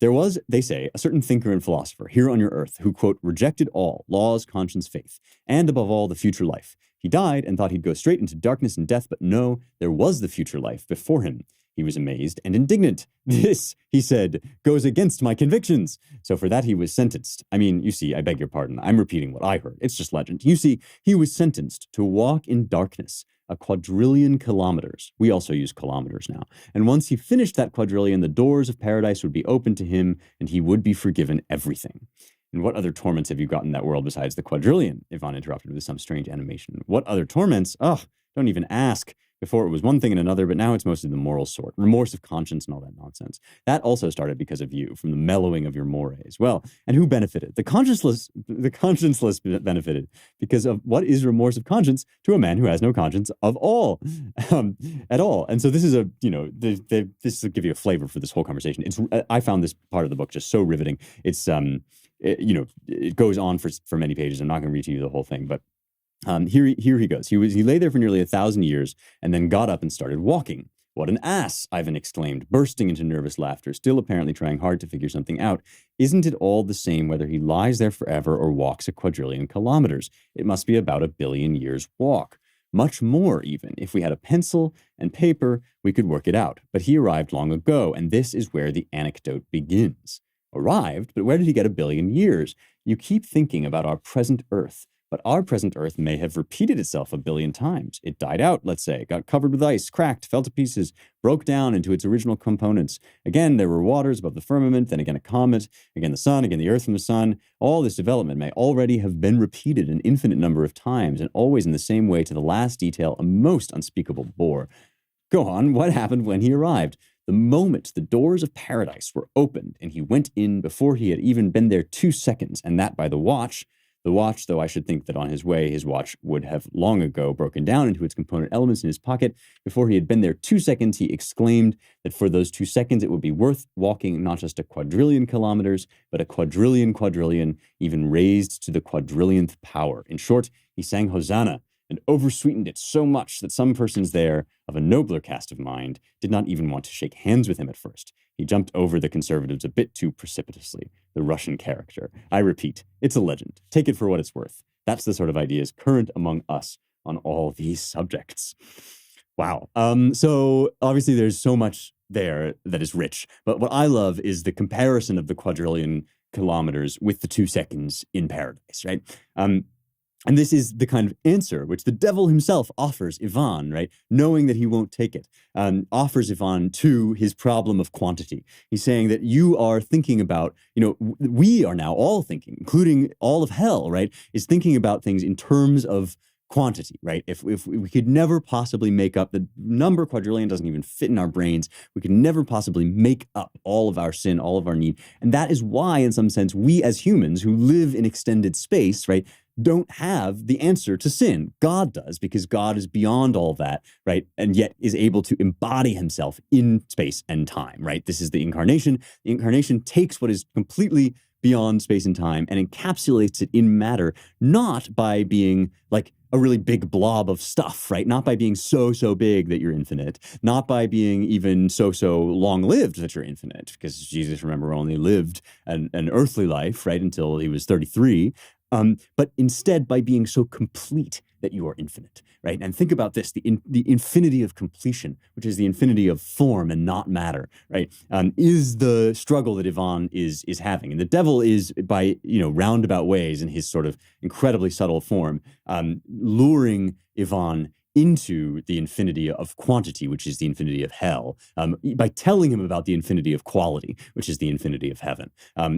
There was, they say, a certain thinker and philosopher here on your earth who, quote, rejected all laws, conscience, faith, and above all, the future life. He died and thought he'd go straight into darkness and death, but no, there was the future life before him. He was amazed and indignant. This, he said, goes against my convictions. So for that he was sentenced. I mean, you see, I beg your pardon, I'm repeating what I heard. It's just legend. You see, he was sentenced to walk in darkness a quadrillion kilometers. We also use kilometers now. And once he finished that quadrillion, the doors of paradise would be open to him and he would be forgiven everything. And what other torments have you got in that world besides the quadrillion? Yvonne interrupted with some strange animation. What other torments? Oh, don't even ask. Before it was one thing and another, but now it's mostly the moral sort. Remorse of conscience and all that nonsense. That also started because of you, from the mellowing of your mores. Well, and who benefited? The conscienceless benefited because of what is remorse of conscience to a man who has no conscience of all, at all. And so this is a, this will give you a flavor for this whole conversation. I found this part of the book just so riveting. It's, it goes on for many pages. I'm not going to read to you the whole thing, but here he goes. He lay there for nearly 1,000 years and then got up and started walking. What an ass, Ivan exclaimed, bursting into nervous laughter, still apparently trying hard to figure something out. Isn't it all the same whether he lies there forever or walks a quadrillion kilometers? It must be about 1 billion years walk. Much more, even. If we had a pencil and paper, we could work it out. But he arrived long ago, and this is where the anecdote begins. Arrived? But where did he get 1 billion years? You keep thinking about our present Earth. But our present Earth may have repeated itself 1 billion times. It died out, let's say, got covered with ice, cracked, fell to pieces, broke down into its original components. Again, there were waters above the firmament, then again a comet, again the sun, again the Earth from the sun. All this development may already have been repeated an infinite number of times, and always in the same way to the last detail, a most unspeakable bore. Go on, what happened when he arrived? The moment the doors of paradise were opened, and he went in before he had even been there 2 seconds, and that by the watch. The watch, though I should think that on his way, his watch would have long ago broken down into its component elements in his pocket. Before he had been there 2 seconds, he exclaimed that for those 2 seconds, it would be worth walking not just a quadrillion kilometers, but a quadrillion, even raised to the quadrillionth power. In short, he sang Hosanna and oversweetened it so much that some persons there, of a nobler cast of mind, did not even want to shake hands with him at first. He jumped over the conservatives a bit too precipitously. The Russian character. I repeat, it's a legend. Take it for what it's worth. That's the sort of ideas current among us on all these subjects. Wow. So obviously there's so much there that is rich. But what I love is the comparison of the quadrillion kilometers with the 2 seconds in paradise, right? And this is the kind of answer which the devil himself offers Ivan, right? Knowing that he won't take it, offers Ivan to his problem of quantity. He's saying that you are thinking about, we are now all thinking, including all of hell, right? Is thinking about things in terms of quantity, right? If we could never possibly make up the number quadrillion doesn't even fit in our brains. We could never possibly make up all of our sin, all of our need. And that is why, in some sense, we as humans who live in extended space, right, don't have the answer to sin. God does, because God is beyond all that, right? And yet is able to embody himself in space and time, right? This is the incarnation. The incarnation takes what is completely beyond space and time and encapsulates it in matter, not by being like a really big blob of stuff, right? Not by being so big that you're infinite, not by being even so long-lived that you're infinite, because Jesus, remember, only lived an earthly life, right, until he was 33, but instead by being so complete that you are infinite, right? And think about this, the infinity of completion, which is the infinity of form and not matter, right, is the struggle that Ivan is having. And the devil is, by, roundabout ways in his sort of incredibly subtle form, luring Ivan into the infinity of quantity, which is the infinity of hell, by telling him about the infinity of quality, which is the infinity of heaven.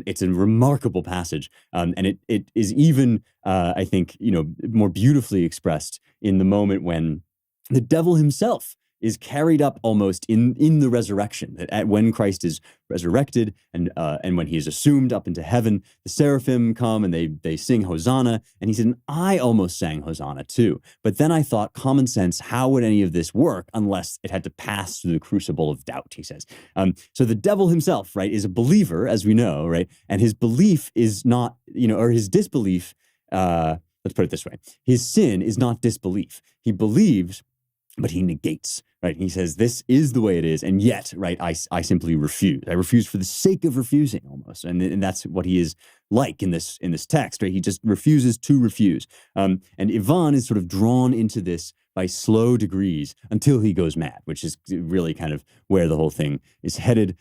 It's a remarkable passage, and it is even, I think, more beautifully expressed in the moment when the devil himself is carried up almost in the resurrection. When Christ is resurrected and when he is assumed up into heaven, the seraphim come and they sing Hosanna. And he said, I almost sang Hosanna too. But then I thought, common sense, how would any of this work unless it had to pass through the crucible of doubt, he says. So the devil himself, right, is a believer, as we know, right? And his belief is not, or his disbelief, let's put it this way. His sin is not disbelief. He believes but he negates, right? He says, this is the way it is, and yet, right, I simply refuse. I refuse for the sake of refusing, almost. And that's what he is like in this text, right? He just refuses to refuse. And Ivan is sort of drawn into this by slow degrees until he goes mad, which is really kind of where the whole thing is headed.